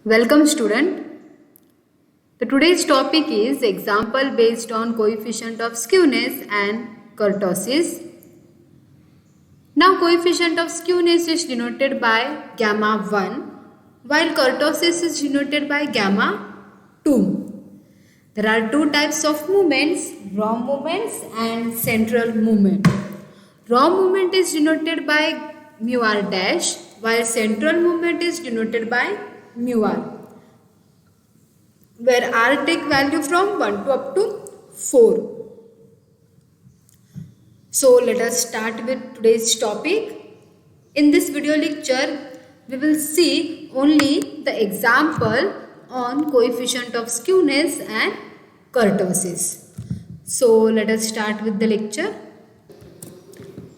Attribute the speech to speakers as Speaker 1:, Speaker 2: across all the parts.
Speaker 1: Welcome student. Today's topic is example based on coefficient of skewness and kurtosis. Now coefficient of skewness is denoted by gamma 1 while kurtosis is denoted by gamma 2. There are two types of movements, raw movements and central movement. Raw movement is denoted by mu r dash while central movement is denoted by mu r, where r take value from 1 to up to 4. So let us start with today's topic. In this video lecture, we will see only the example on coefficient of skewness and kurtosis. So let us start with the lecture.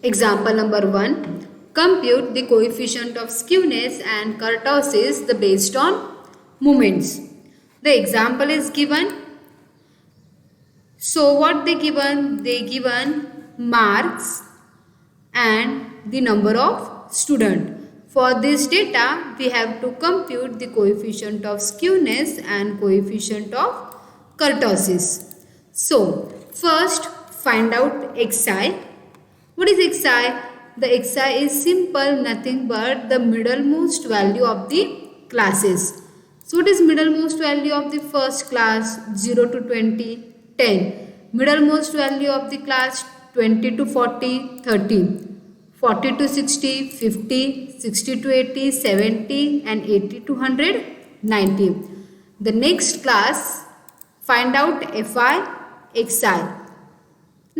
Speaker 1: Example number 1. Compute the coefficient of skewness and kurtosis based on moments. The example is given. So what they given? They given marks and the number of student. For this data, we have to compute the coefficient of skewness and coefficient of kurtosis. So first find out xi. What is xi? The xi is simple, nothing but the middlemost value of the classes. So what is middlemost value of the first class? 0 to 20, 10. Middlemost value of the class 20 to 40, 30. 40 to 60, 50, 60 to 80, 70 and 80 to 100, 90. The next class, find out fi, xi.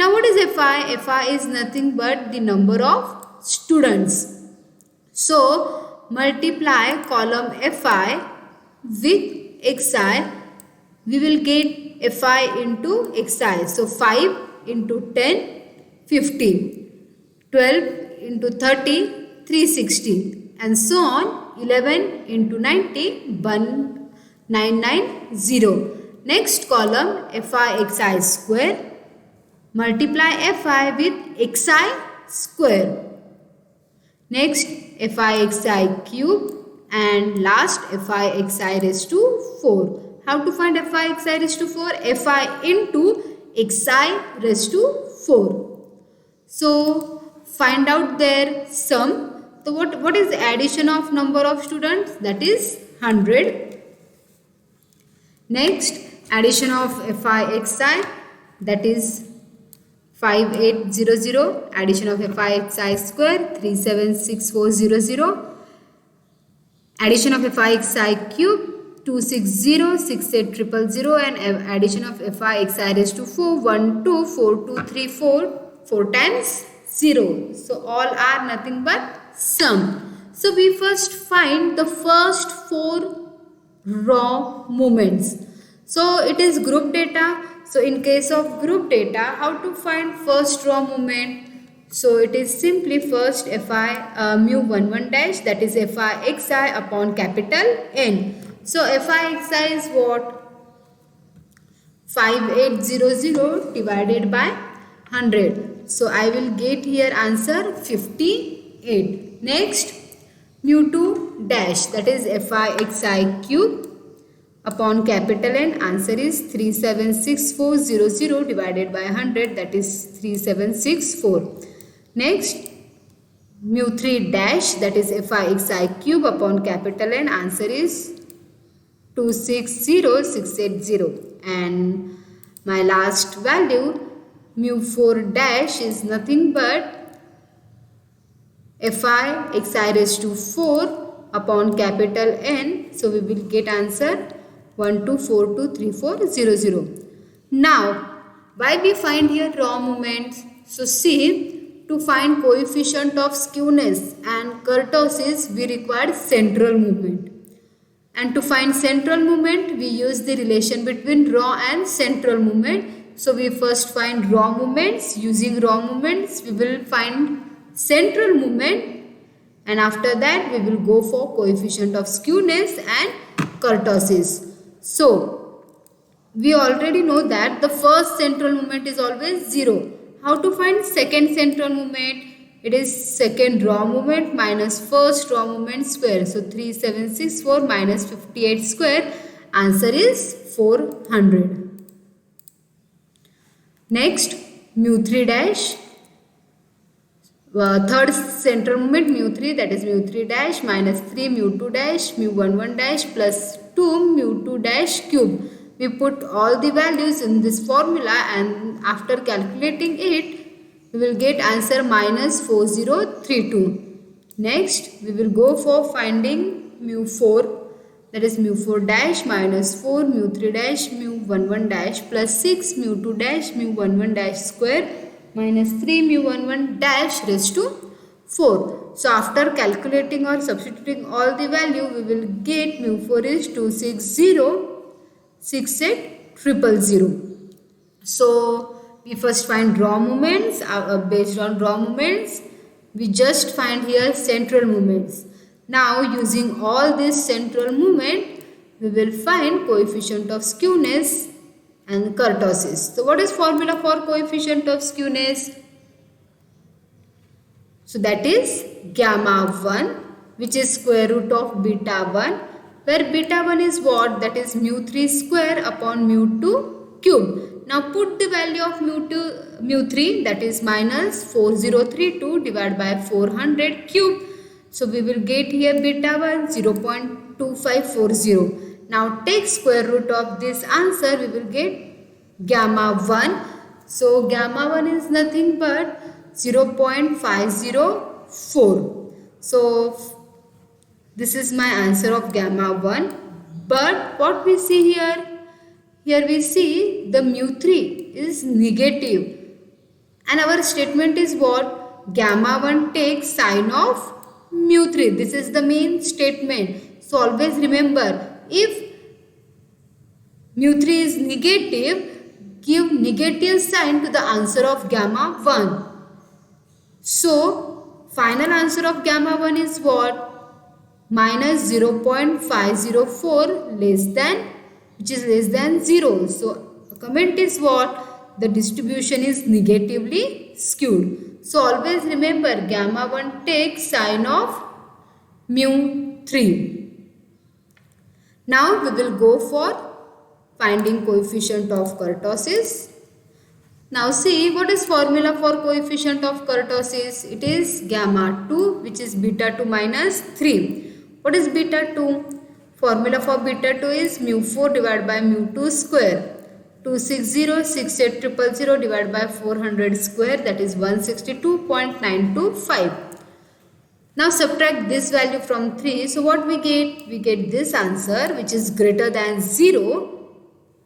Speaker 1: Now what is fi? Fi is nothing but the number of students. So multiply column fi with xi, we will get fi into xi. So 5 into 10, 15, 12 into 30, 360 and so on. 11 into 90, 1990. Next column fi xi square, multiply fi with xi square. Next fi xi cube and last fi xi raised to 4. How to find fi xi raised to 4? Fi into xi raised to 4. So find out their sum. So what is the addition of number of students? That is 100. Next addition of fi xi, that is 5800. Addition of fi xi square 376400. Addition of fi xi cube 260 68000 and addition of fi xi raised to 4 124234 4 times 0. So all are nothing but sum. So we first find the first 4 raw moments. So it is group data. So in case of group data, how to find first raw moment? So it is simply first fi mu 11 dash, that is fi xi upon capital N. So fi xi is what? 5800 divided by 100. So I will get here answer 58. Next mu 2 dash, that is fi xi cube upon capital N. Answer is 376400 divided by 100, that is 3764. Next mu 3 dash, that is fi xi cube upon capital N. Answer is 260680. And my last value mu 4 dash is nothing but fi xi raised to 4 upon capital N. So we will get answer 12423400. Now why we find here raw moments? So see, to find coefficient of skewness and kurtosis, we require central movement. And to find central movement, we use the relation between raw and central movement. So we first find raw movements. Using raw movements, we will find central movement. And after that, we will go for coefficient of skewness and kurtosis. So we already know that the first central movement is always 0. How to find second central movement? it is second raw moment minus first raw moment square. So 3764 minus 58 square. Answer is 400. Next, mu 3 dash. Third central moment mu 3, that is mu 3 dash minus 3 mu 2 dash mu 1 dash plus 2 mu 2 dash cube. We put all the values in this formula and after calculating it, we will get answer minus 4032. Next, we will go for finding mu 4, that is mu 4 dash minus 4 mu 3 dash mu 1 dash plus 6 mu 2 dash mu 1 dash square minus 3 mu 1 dash raised to 4. So after calculating or substituting all the value, we will get mu 4 is 260 68000. So we first find raw moments. Based on raw moments, we just find here central moments. Now using all this central moment, we will find coefficient of skewness and kurtosis. So what is formula for coefficient of skewness? So that is gamma 1, which is square root of beta 1, where beta 1 is what? That is mu 3 square upon mu 2 cube. Now put the value of mu 3, that is minus 4032 divided by 400 cube. So we will get here beta 1 0.2540. Now take square root of this answer, we will get gamma 1. So gamma 1 is nothing but 0.504. So this is my answer of gamma 1. But what we see here? Here we see the mu 3 is negative. And our statement is what? Gamma 1 takes sign of mu 3. This is the main statement. So always remember, if mu 3 is negative, give negative sign to the answer of gamma 1. So final answer of gamma 1 is what? Minus 0.504 less than, which is less than 0. So comment is what? The distribution is negatively skewed. So always remember, gamma 1 takes sign of mu 3. Now we will go for finding coefficient of kurtosis. Now see, what is formula for coefficient of kurtosis? It is gamma 2, which is beta 2 minus 3. What is beta 2? Formula for beta 2 is mu 4 divided by mu 2 square. 260 68000 divided by 400 square, that is 162.925. Now subtract this value from 3. So what we get? We get this answer, which is greater than 0.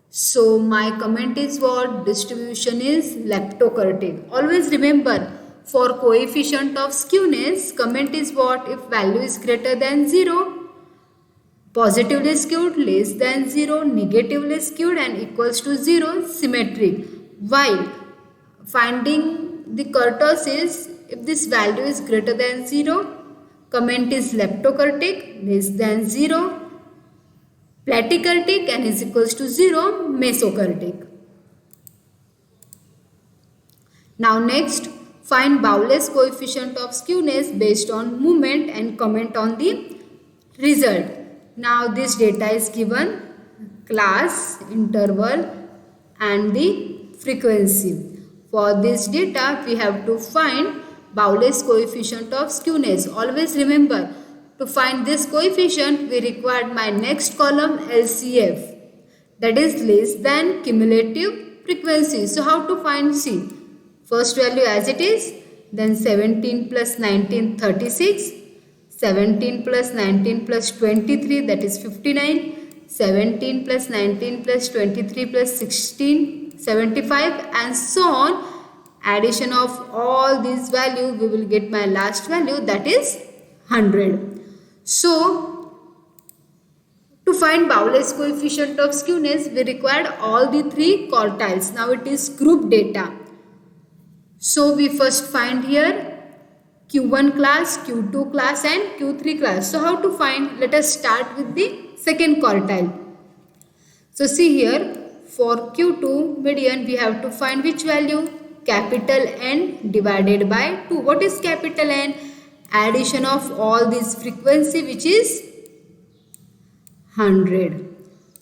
Speaker 1: So my comment is what? Distribution is leptokurtic. Always remember, for coefficient of skewness, comment is what? If value is greater than 0, positively skewed, less than 0, negatively skewed and equals to 0, symmetric. While finding the kurtosis, if this value is greater than 0, comment is leptokurtic, less than 0, platykurtic and is equals to 0, mesokurtic. Now next, find Bowles's coefficient of skewness based on movement and comment on the result. Now this data is given, class, interval and the frequency. For this data, we have to find Bowles's coefficient of skewness. Always remember, to find this coefficient, we required my next column LCF, that is less than cumulative frequency. So how to find C? First value as it is, then 17 plus 19, 36, 17 plus 19 plus 23, that is 59, 17 plus 19 plus 23 plus 16, 75 and so on. Addition of all these values, we will get my last value, that is 100. So, to find Bowles's coefficient of skewness, we required all the three quartiles. Now it is group data. So we first find here Q1 class, Q2 class and Q3 class. So how to find? Let us start with the second quartile. So see here, for Q2 median, we have to find which value? capital N divided by 2. What is capital N? Addition of all this frequency, which is 100.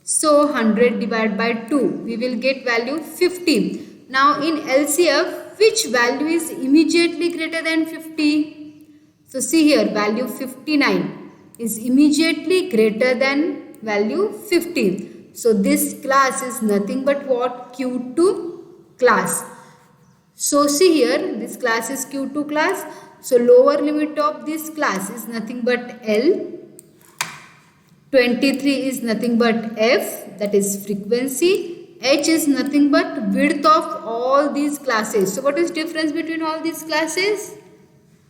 Speaker 1: So 100 divided by 2, we will get value 50. Now in LCF, which value is immediately greater than 50? So see here, value 59 is immediately greater than value 50. So this class is nothing but what? Q2 class. So see here, this class is Q2 class. So lower limit of this class is nothing but L. 23 is nothing but F, that is frequency. H is nothing but width of all these classes. So what is difference between all these classes?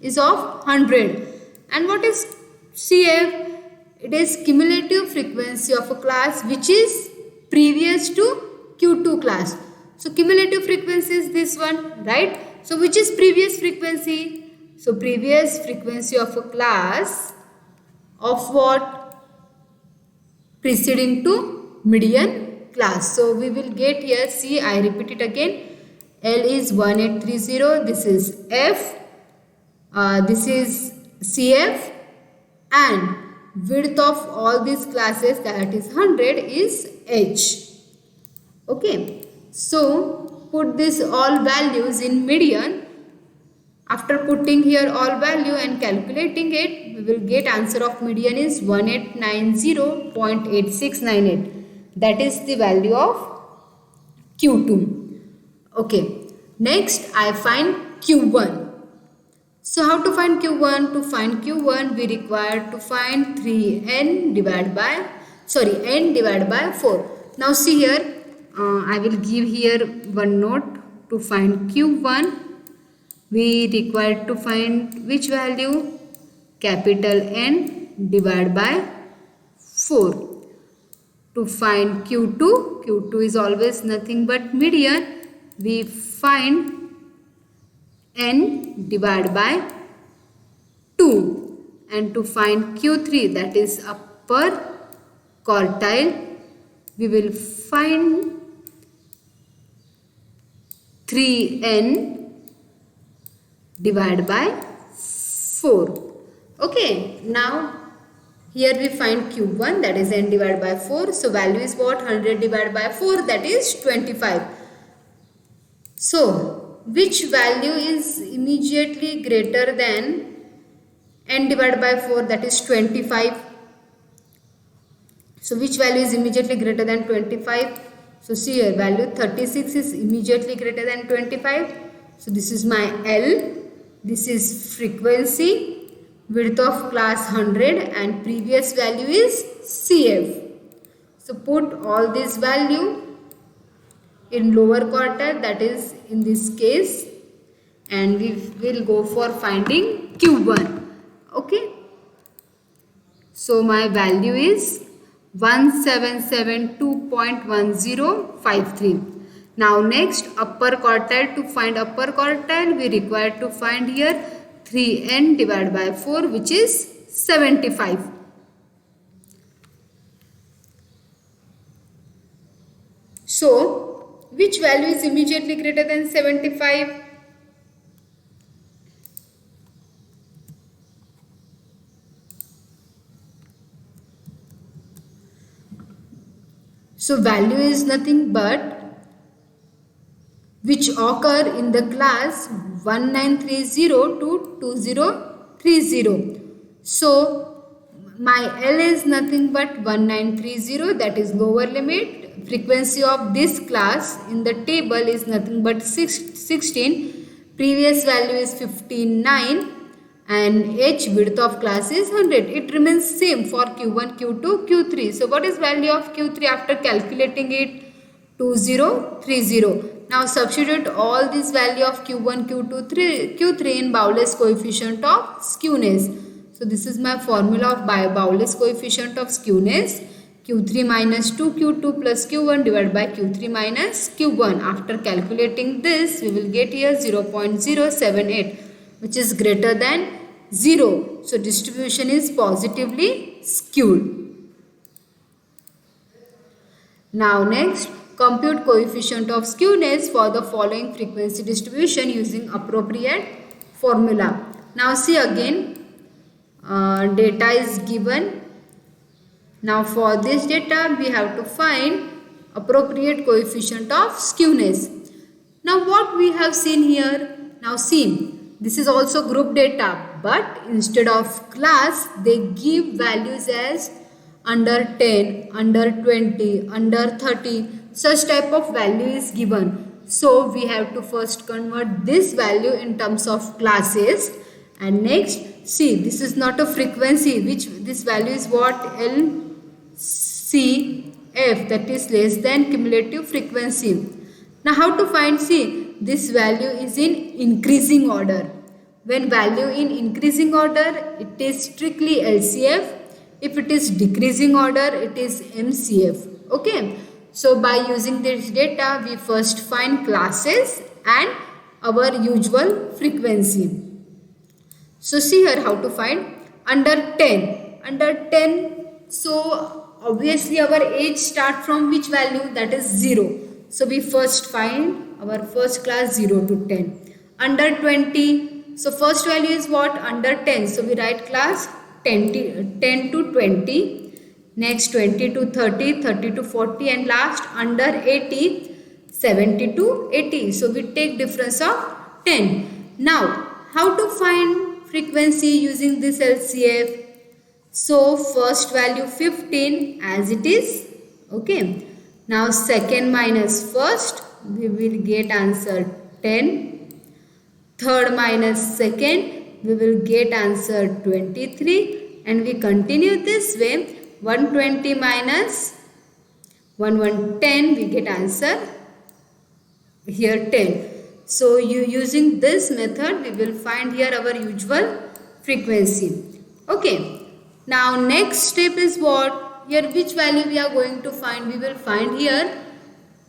Speaker 1: Is of 100. And what is CF? It is cumulative frequency of a class which is previous to Q2 class. So cumulative frequency is this one, right? So which is previous frequency? So previous frequency of a class of what? Preceding to median class. So we will get here, see, I repeat it again. L is 1830, this is F, this is CF, and width of all these classes, that is 100, is H. Okay, so put this all values in median. After putting here all value and calculating it, we will get answer of median is 1890.8698. That is the value of Q2. Okay, next I find Q1. So how to find Q1? To find Q1, we require to find 3n divided by, n divided by 4. Now see here, I will give here one note. To find Q1, we require to find which value? Capital N divided by 4. To find Q2, Q2 is always nothing but median. We find N divided by 2. And to find Q3, that is upper quartile, we will find 3n divided by 4. Okay, now here we find Q1, that is n divided by 4. So value is what? 100 divided by 4, that is 25. So which value is immediately greater than n divided by 4, that is 25. So which value is immediately greater than 25? So see here, value 36 is immediately greater than 25. So this is my L. This is frequency, width of class 100, and previous value is CF. So put all this value in lower quarter, that is in this case, and we will go for finding Q1. Okay. So my value is 1772.1053. Now next, upper quartile. To find upper quartile, we require to find here 3n divided by 4, which is 75. So which value is immediately greater than 75? So value is nothing but which occur in the class 1930 to 2030. So my L is nothing but 1930, that is lower limit. Frequency of this class in the table is nothing but 16. Previous value is 59, and H, width of class, is 100. It remains same for Q1, Q2, Q3. So what is value of Q3 after calculating it? 2030. Now substitute all this value of Q1, Q2, Q3 in Bowless coefficient of skewness. So this is my formula of Bowless coefficient of skewness. Q3 minus 2Q2 plus Q1 divided by Q3 minus Q1. After calculating this, we will get here 0.078, which is greater than 0. So distribution is positively skewed. Now next, compute coefficient of skewness for the following frequency distribution using appropriate formula. Now see again, data is given. Now for this data we have to find appropriate coefficient of skewness. Now what we have seen here, now see, this is also group data, but instead of class they give values as under 10, under 20, under 30, such type of value is given. So we have to first convert this value in terms of classes, and next see, this is not a frequency, which this value is what, LCF, that is less than cumulative frequency. Now how to find, see, this value is in increasing order. When value in increasing order, it is strictly LCF. If it is decreasing order, it is MCF. Okay. So by using this data, we first find classes and our usual frequency. So see here how to find under 10. Under 10, so obviously our age start from which value? That is 0. So we first find our first class 0 to 10. Under 20, so first value is what? Under 10. So we write class 10 to 20. Next 20 to 30, 30 to 40, and last under 80, 70 to 80. So we take difference of 10. Now how to find frequency using this LCF? So first value 15 as it is. Okay. Now second minus first, we will get answer 10. Third minus second, we will get answer 23. And we continue this way. 120 minus 1110, we get answer here 10. So using this method, we will find here our usual frequency. Okay. Now next step is what? Here which value we are going to find? We will find here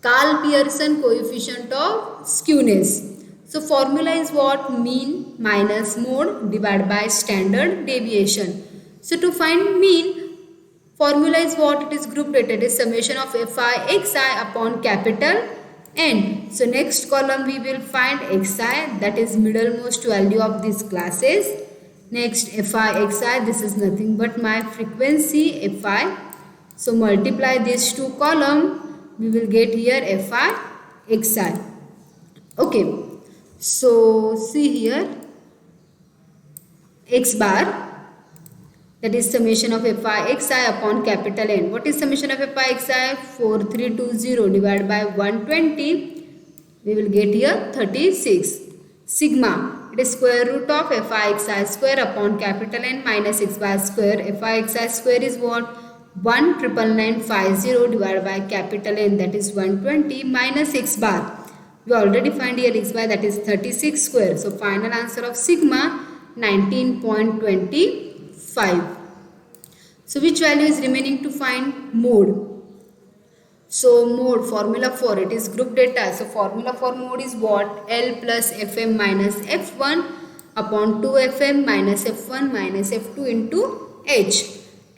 Speaker 1: Karl Pearson coefficient of skewness. So formula is what? Mean minus mode divided by standard deviation. So to find mean, formula is what? It is group data. It is summation of Fi xi upon capital N. So next column we will find xi, that is middlemost value of these classes. Next Fi xi, this is nothing but my frequency Fi. So multiply these two columns, we will get here Fi xi. Okay. So see here x bar, that is summation of Fi xi upon capital N. What is summation of Fi xi? 4320 divided by 120. We will get here 36. Sigma, it is square root of Fi xi square upon capital N minus x bar square. Fi xi square is what? 1,99950 divided by capital N, that is 120, minus x bar. We already find here x bar, that is 36 square. So final answer of sigma 19.25. So which value is remaining to find? Mode. So mode, formula for it is group data. So formula for mode is what? L plus Fm minus F1 upon 2Fm minus F1 minus F2 into H.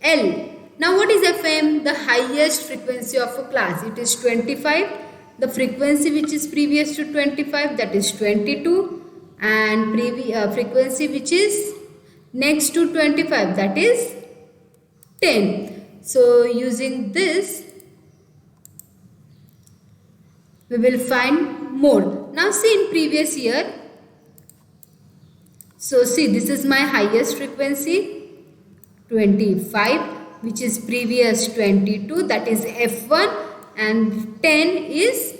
Speaker 1: L. Now what is Fm? The highest frequency of a class. It is 25. The frequency which is previous to 25, that is 22. And frequency which is next to 25, that is 10. So using this, we will find mode. Now see in previous year. So see, this is my highest frequency 25, which is previous 22, that is F1, and 10 is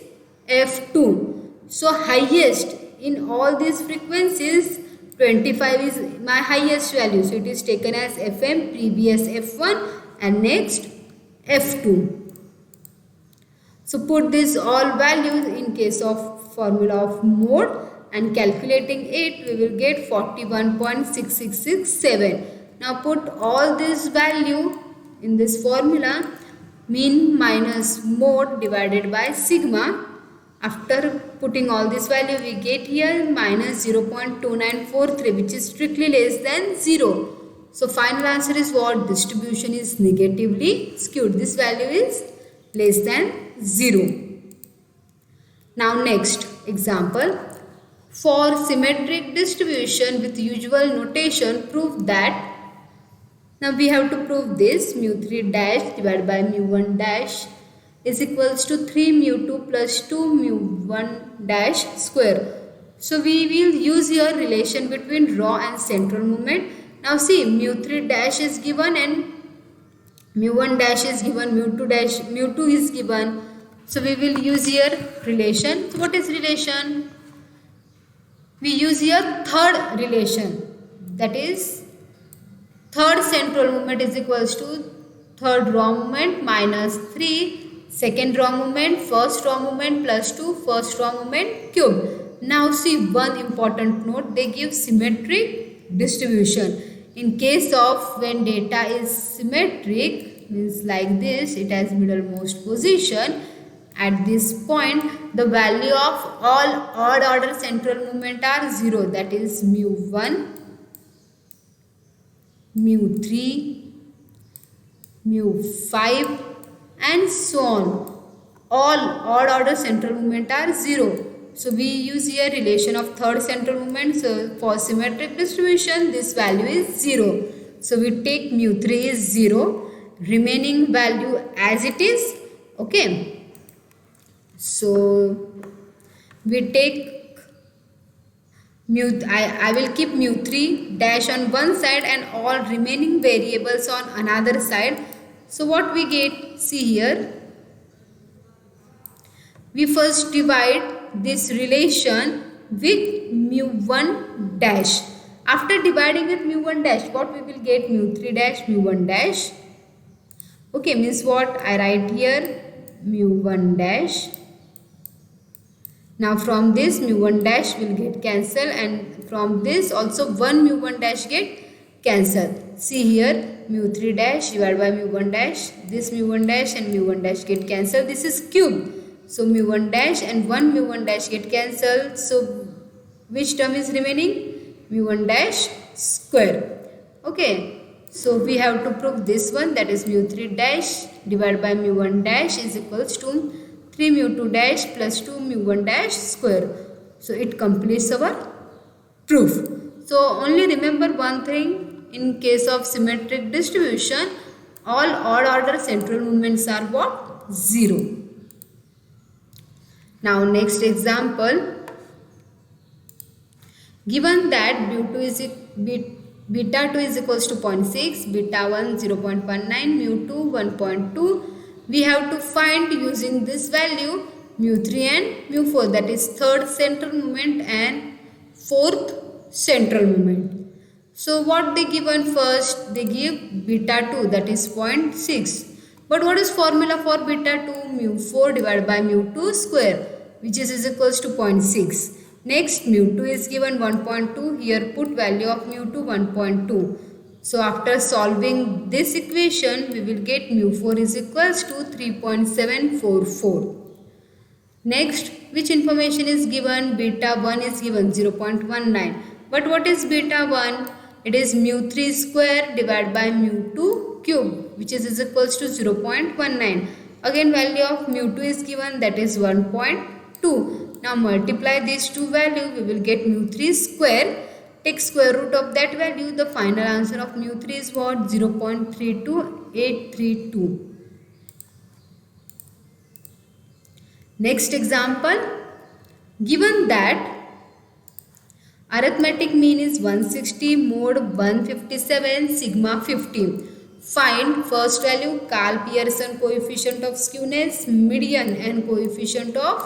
Speaker 1: F2. So highest in all these frequencies, 25 is my highest value. So it is taken as Fm, previous F1, and next F2. So put this all values in case of formula of mode, and calculating it, we will get 41.6667. Now put all this value in this formula, mean minus mode divided by sigma. After putting all this value, we get here minus 0.2943, which is strictly less than 0. So final answer is what? Distribution is negatively skewed. This value is less than 0. Now next example. For symmetric distribution with usual notation, prove that. Now we have to prove this mu3 dash divided by mu1 dash is equals to 3 mu2 plus 2 mu1 dash square. So we will use here relation between raw and central movement. Now see, mu3 dash is given and mu1 dash is given, mu2 is given. So we will use here relation. So what is relation? We use here third relation, that is third central movement is equals to third raw movement minus 3 second raw movement, first raw movement plus 2 first raw movement cube. Now see one important note, they give symmetric distribution. In case of when data is symmetric, means like this, it has middlemost position. At this point, the value of all odd order central movement are 0. That is mu1, mu3, mu5 and so on. All odd order central movement are 0. So we use here relation of third central movement. So for symmetric distribution, this value is 0. So we take mu3 is 0, remaining value as it is. Okay. So we take I will keep mu3 dash on one side and all remaining variables on another side. So what we get, see here, we first divide this relation with mu1 dash. After dividing with mu1 dash, what we will get? Mu3 dash, mu1 dash. Okay, means what? I write here mu1 dash. Now from this mu1 dash will get cancelled and from this also one mu1 dash get cancelled. See here mu3 dash divided by mu1 dash, this mu1 dash and mu1 dash get cancelled. This is cube. So mu1 dash and one mu1 dash get cancelled. So which term is remaining? Mu1 dash square. Okay. So we have to prove this one, that is mu3 dash divided by mu1 dash is equals to 3 mu2 dash plus 2 mu1 dash square. So it completes our proof. So only remember one thing, in case of symmetric distribution, all odd order central movements are what? 0. Now next example. Given that beta 2 is equals to 0.6, beta 1 0.19, mu 2 1.2, we have to find using this value mu3 and mu4, that is third central movement and fourth central movement. So what they given first? They give beta 2, that is 0.6. But what is formula for beta 2? Mu4 divided by mu2 square, which is equals to 0.6. Next mu2 is given 1.2. Here put value of mu2 1.2. So after solving this equation, we will get mu4 is equals to 3.744. Next, which information is given? Beta 1 is given 0.19. But what is beta 1? It is mu3 square divided by mu2 cube, which is equals to 0.19. Again value of mu2 is given, that is 1.2. Now multiply these two values, we will get mu3 square. Take square root of that value. The final answer of mu3 is what? 0.32832. Next example. Given that arithmetic mean is 160, mode 157, sigma 50. Find first value, Karl Pearson coefficient of skewness, median and coefficient of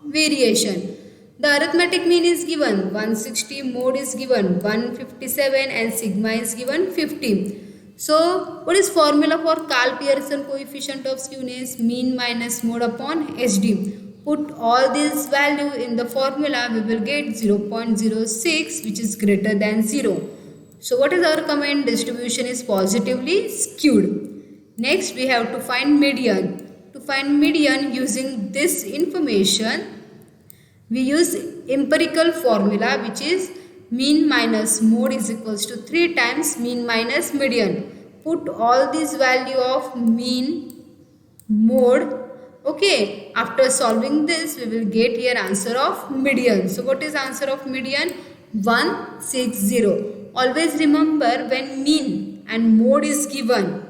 Speaker 1: variation. The arithmetic mean is given 160, mode is given 157 and sigma is given 50. So what is formula for Karl Pearson coefficient of skewness? Mean minus mode upon SD. Put all these value in the formula, we will get 0.06, which is greater than 0. So what is our comment? Distribution is positively skewed. Next we have to find median. To find median using this information, we use empirical formula, which is mean minus mode is equals to 3 times mean minus median. Put all these value of mean, mode, Okay, after solving this, we will get here answer of median. So what is answer of median? 160. Always remember, when mean and mode is given,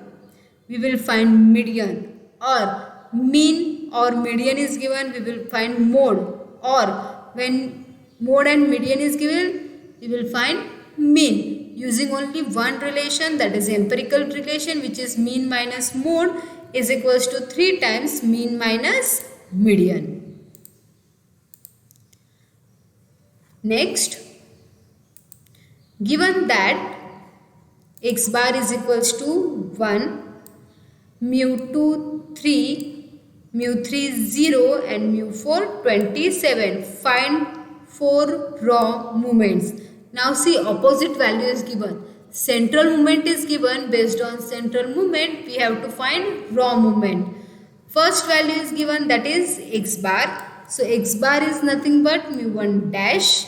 Speaker 1: we will find median, or mean or median is given, we will find mode, or when mode and median is given, we will find mean, using only one relation, that is empirical relation, which is mean minus mode is equals to 3 times mean minus median. Next, given that x bar is equals to 1, mu 2 3, mu 3 0 and mu 4 27. Find 4 raw moments. Now see, opposite value is given. Central moment is given. Based on central moment, we have to find raw moment. First value is given, that is x bar. So x bar is nothing but mu 1 dash.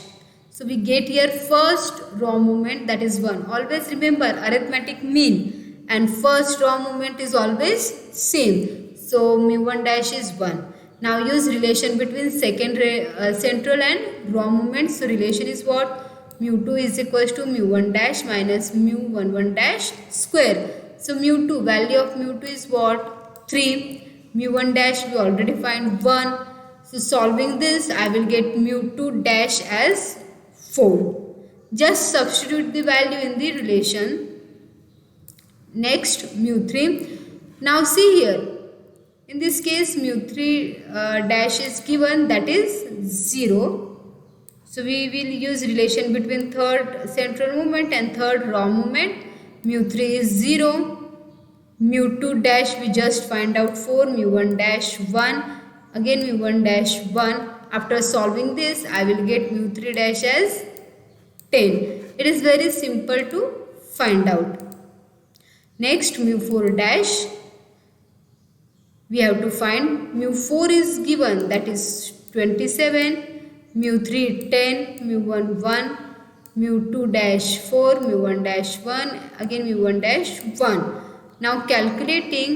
Speaker 1: So we get here first raw moment, that is 1. Always remember, arithmetic mean and first raw moment is always same. So mu 1 dash is 1. Now use relation between central and raw moment. So relation is what? Mu 2 is equals to mu 1 dash minus mu 1 1 dash square. So mu 2, value of mu 2 is what? 3. Mu 1 dash we already find 1. So solving this, I will get mu 2 dash as 4. Just substitute the value in the relation. Next, mu 3. Now see here, in this case mu 3 dash is given, that is 0. So we will use relation between third central moment and third raw moment. Mu 3 is 0. Mu 2 dash we just find out 4. Mu 1 dash 1. Again mu 1 dash 1. After solving this, I will get mu 3 dash as 10. It is very simple to find out. Next, mu 4 dash. We have to find mu 4 is given, that is 27. Mu 3 10. Mu 1 1. Mu 2 dash 4. Mu 1 dash 1. Again mu 1 dash 1. Now calculating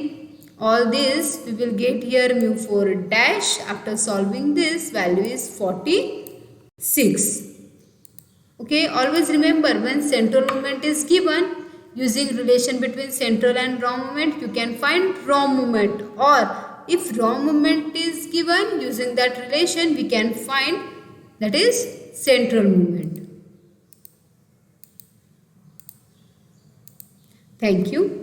Speaker 1: all this, we will get here mu 4 dash. After solving this, value is 46. Okay, always remember, when central moment is given, using relation between central and raw moment, you can find raw moment, or if raw moment is given, using that relation we can find, that is central moment. Thank you.